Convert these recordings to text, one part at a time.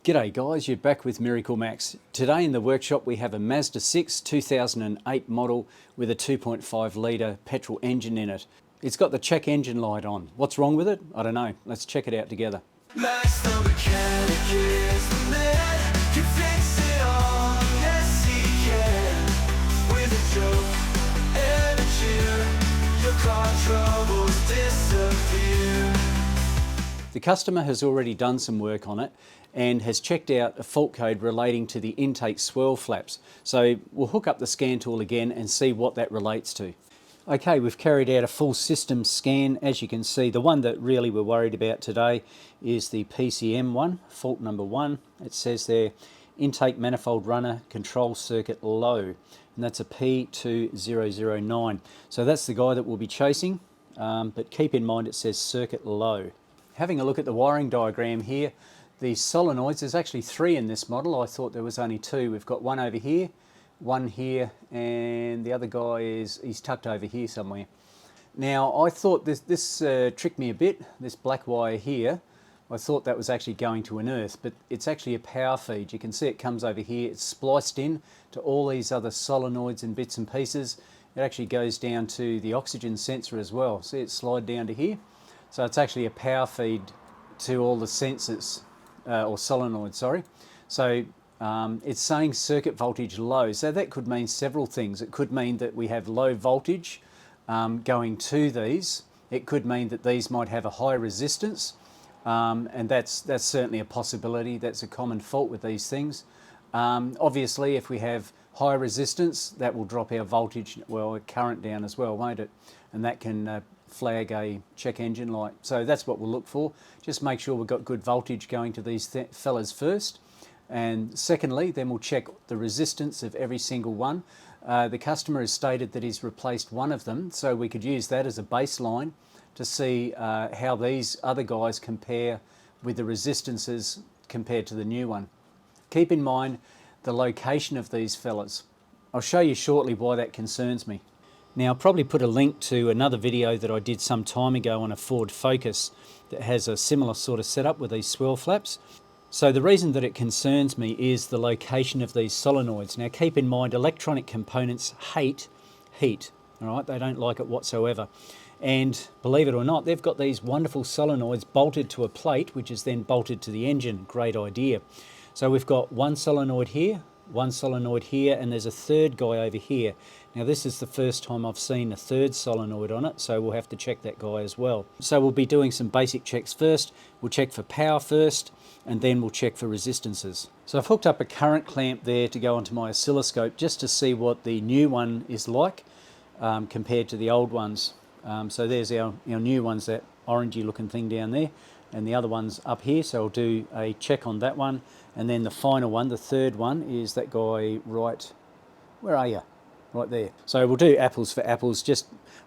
G'day guys, you're back with MiracleMAX. Today in the workshop we have a Mazda 6 2008 model with a 2.5 litre petrol engine in it. It's got the check engine light on. What's wrong with it? I don't know. Let's check it out together. Max the mechanic is the man. Can fix it all, yes he can. With a joke and a cheer, your car troubles disappear. The customer has already done some work on it and has checked out a fault code relating to the intake swirl flaps. So we'll hook up the scan tool again and see what that relates to. Okay, we've carried out a full system scan. As you can see, the one that really we're worried about today is the PCM one, fault number 1. It says there, Intake Manifold Runner Control Circuit Low, and that's a P2009. So that's the guy that we'll be chasing, but keep in mind it says circuit low. Having a look at the wiring diagram here, the solenoids, there's actually 3 in this model. I thought there was only 2. We've got one over here, one here, and the other guy he's tucked over here somewhere. Now I thought this tricked me a bit, this black wire here. I thought that was actually going to an earth, but it's actually a power feed. You can see it comes over here, it's spliced in to all these other solenoids and bits and pieces. It actually goes down to the oxygen sensor as well. See it slide down to here? So it's actually a power feed to all the sensors, or solenoids, sorry. So it's saying circuit voltage low. So that could mean several things. It could mean that we have low voltage going to these. It could mean that these might have a high resistance, and that's certainly a possibility. That's a common fault with these things. Obviously, if we have high resistance, that will drop our voltage, well, current down as well, won't it? And that can flag a check engine light. So that's what we'll look for. Just make sure we've got good voltage going to these fellas first. And secondly, then we'll check the resistance of every single one. The customer has stated that he's replaced one of them, so we could use that as a baseline to see how these other guys compare with the resistances compared to the new one. Keep in mind the location of these fellas. I'll show you shortly why that concerns me. Now I'll probably put a link to another video that I did some time ago on a Ford Focus that has a similar sort of setup with these swirl flaps. So the reason that it concerns me is the location of these solenoids. Now keep in mind electronic components hate heat, all right? They don't like it whatsoever. And believe it or not, they've got these wonderful solenoids bolted to a plate, which is then bolted to the engine. Great idea. So we've got one solenoid here, and there's a third guy over here. Now this is the first time I've seen a third solenoid on it, so we'll have to check that guy as well. So we'll be doing some basic checks first. We'll check for power first, and then we'll check for resistances. So I've hooked up a current clamp there to go onto my oscilloscope just to see what the new one is like compared to the old ones. So there's our new ones, that orangey looking thing down there, and the other one's up here, so I'll do a check on that one. And then the final one, the third one, is that guy right, where are you? Right there. So we'll do apples for apples.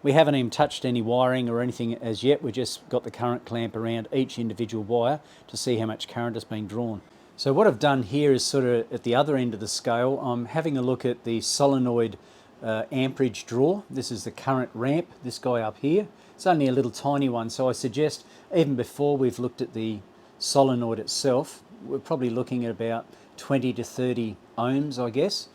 We haven't even touched any wiring or anything as yet. We've just got the current clamp around each individual wire to see how much current is being drawn. So what I've done here is sort of at the other end of the scale, I'm having a look at the solenoid amperage draw. This is the current ramp, this guy up here. It's only a little tiny one, so I suggest even before we've looked at the solenoid itself, we're probably looking at about 20 to 30 ohms, I guess,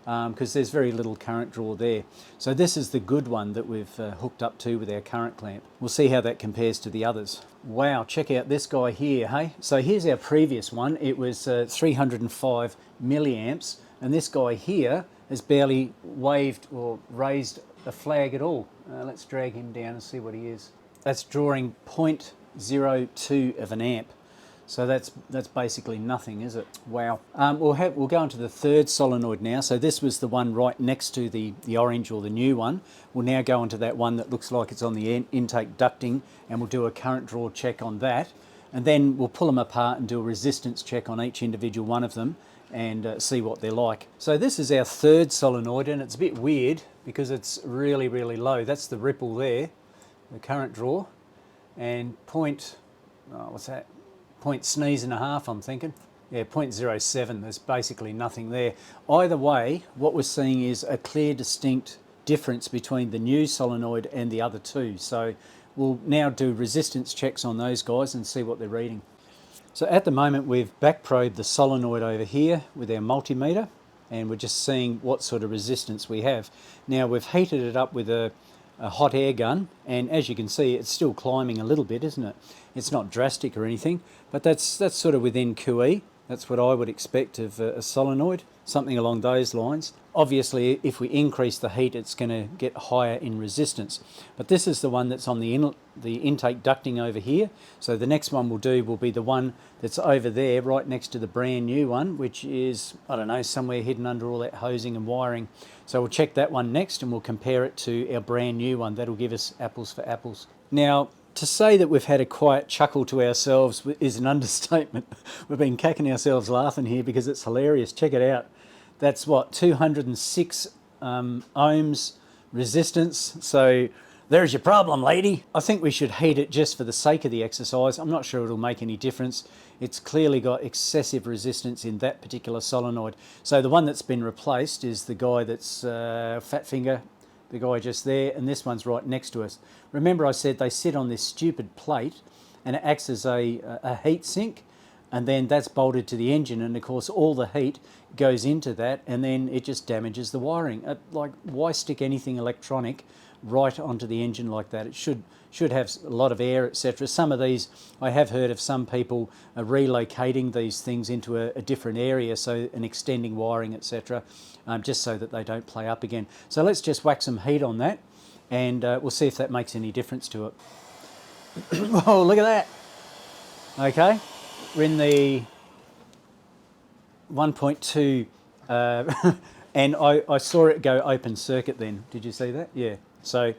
because there's very little current draw there. So this is the good one that we've hooked up to with our current clamp. We'll see how that compares to the others. Wow, check out this guy here, hey? So here's our previous one. It was 305 milliamps, and this guy here has barely waved or raised a flag at all. Let's drag him down and see what he is. That's drawing 0.02 of an amp. So that's basically nothing, is it? Wow. We'll go into the third solenoid now. So this was the one right next to the orange, or the new one. We'll now go into that one that looks like it's on the intake ducting, and we'll do a current draw check on that. And then we'll pull them apart and do a resistance check on each individual one of them and see what they're like. So this is our third solenoid, and it's a bit weird because it's really, really low. That's the ripple there, the current draw, and what's that? Point sneeze and a half, I'm thinking. Yeah, 0.07, there's basically nothing there. Either way, what we're seeing is a clear, distinct difference between the new solenoid and the other two. So we'll now do resistance checks on those guys and see what they're reading. So at the moment we've back probed the solenoid over here with our multimeter, and we're just seeing what sort of resistance we have. Now we've heated it up with a hot air gun, and as you can see it's still climbing a little bit, isn't it? It's not drastic or anything, but that's sort of within QE. That's what I would expect of a solenoid, something along those lines. Obviously if we increase the heat it's going to get higher in resistance, but this is the one that's on the intake ducting over here. So the next one we'll do will be the one that's over there right next to the brand new one, which is, I don't know, somewhere hidden under all that hosing and wiring. So we'll check that one next and we'll compare it to our brand new one. That'll give us apples for apples. Now, to say that we've had a quiet chuckle to ourselves is an understatement. We've been cacking ourselves laughing here because it's hilarious. Check it out. That's what, 206 ohms resistance. So there's your problem, lady. I think we should heat it just for the sake of the exercise. I'm not sure it'll make any difference. It's clearly got excessive resistance in that particular solenoid. So the one that's been replaced is the guy that's Fat Finger, the guy just there, and this one's right next to us. Remember I said they sit on this stupid plate and it acts as a heat sink, and then that's bolted to the engine, and of course all the heat goes into that and then it just damages the wiring. Like, why stick anything electronic right onto the engine like that? It should have a lot of air, etc. Some of these, I have heard of some people relocating these things into a different area, so and extending wiring, etc., just so that they don't play up again. So let's just whack some heat on that, and we'll see if that makes any difference to it. Oh, look at that. Okay, we're in the 1.2, and I saw it go open circuit then. Did you see that? Yeah. So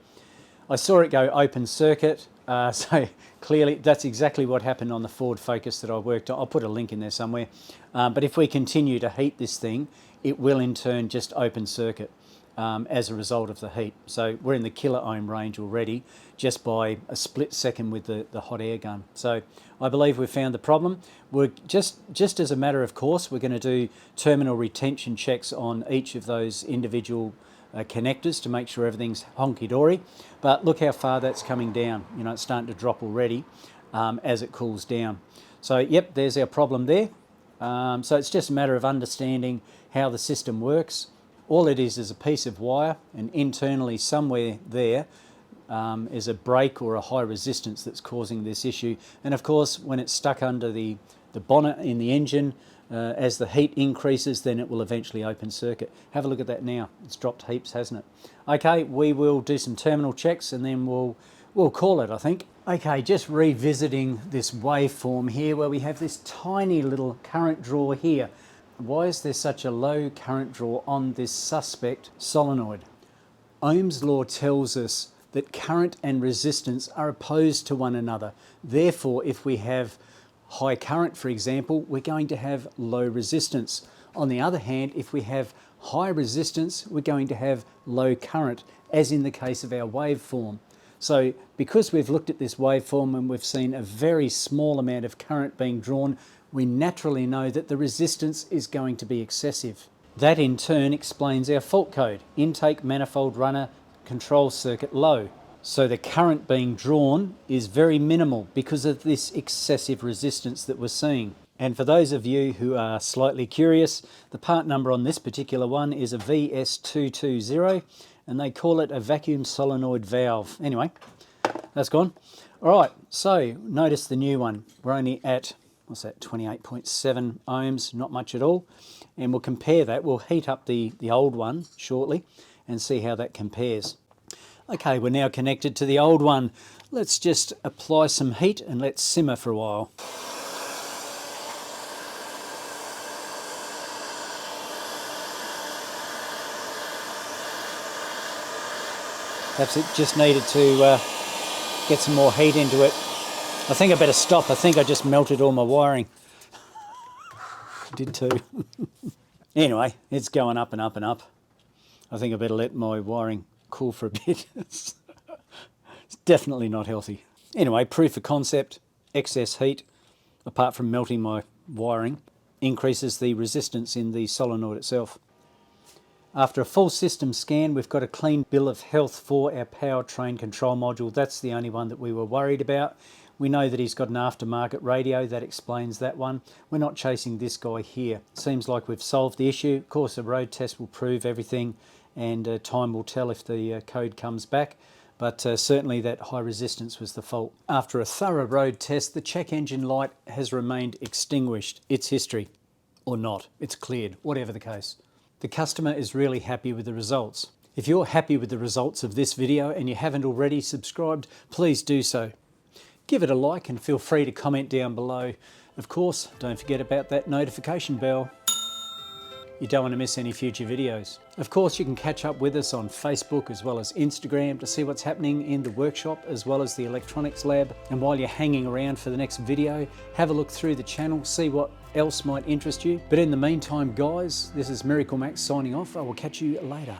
I saw it go open circuit, so clearly that's exactly what happened on the Ford Focus that I worked on. I'll put a link in there somewhere. But if we continue to heat this thing, it will in turn just open circuit as a result of the heat. So we're in the kilo ohm range already just by a split second with the hot air gun. So I believe we've found the problem. We're just as a matter of course, we're going to do terminal retention checks on each of those individual connectors to make sure everything's honky-dory. But look how far that's coming down. You know, it's starting to drop already as it cools down. So yep, there's our problem there. So it's just a matter of understanding how the system works. All it is a piece of wire, and internally somewhere there is a break or a high resistance that's causing this issue. And of course, when it's stuck under the bonnet in the engine, as the heat increases, then it will eventually open circuit. Have a look at that now. It's dropped heaps, hasn't it? Okay, we will do some terminal checks and then we'll call it, I think. Okay, just revisiting this waveform here where we have this tiny little current draw here. Why is there such a low current draw on this suspect solenoid? Ohm's law tells us that current and resistance are opposed to one another. Therefore, if we have high current, for example, we're going to have low resistance. On the other hand, if we have high resistance, we're going to have low current, as in the case of our waveform. So because we've looked at this waveform and we've seen a very small amount of current being drawn, we naturally know that the resistance is going to be excessive. That in turn explains our fault code, Intake Manifold Runner Control Circuit Low. So the current being drawn is very minimal because of this excessive resistance that we're seeing. And for those of you who are slightly curious, the part number on this particular one is a VS220, and they call it a vacuum solenoid valve. Anyway, that's gone. All right, so notice the new one. We're only at, what's that, 28.7 ohms, not much at all. And we'll compare that. We'll heat up the old one shortly and see how that compares. Okay, we're now connected to the old one. Let's just apply some heat and let's simmer for a while. Perhaps it just needed to get some more heat into it. I think I better stop. I think I just melted all my wiring. Did too. Anyway, it's going up and up and up. I think I better let my wiring cool for a bit. It's definitely not healthy. Anyway, proof of concept, excess heat, apart from melting my wiring, increases the resistance in the solenoid itself. After a full system scan, we've got a clean bill of health for our powertrain control module. That's the only one that we were worried about. We know that he's got an aftermarket radio, that explains that one. We're not chasing this guy here. Seems like we've solved the issue. Of course, a road test will prove everything, and time will tell if the code comes back. But certainly that high resistance was the fault. After a thorough road test, the check engine light has remained extinguished. It's history. Or not. It's cleared, whatever the case. The customer is really happy with the results. If you're happy with the results of this video and you haven't already subscribed, please do so. Give it a like and feel free to comment down below. Of course, don't forget about that notification bell. You don't want to miss any future videos. Of course, you can catch up with us on Facebook as well as Instagram to see what's happening in the workshop as well as the electronics lab. And while you're hanging around for the next video, have a look through the channel, see what else might interest you. But in the meantime, guys, this is MiracleMAX signing off. I will catch you later.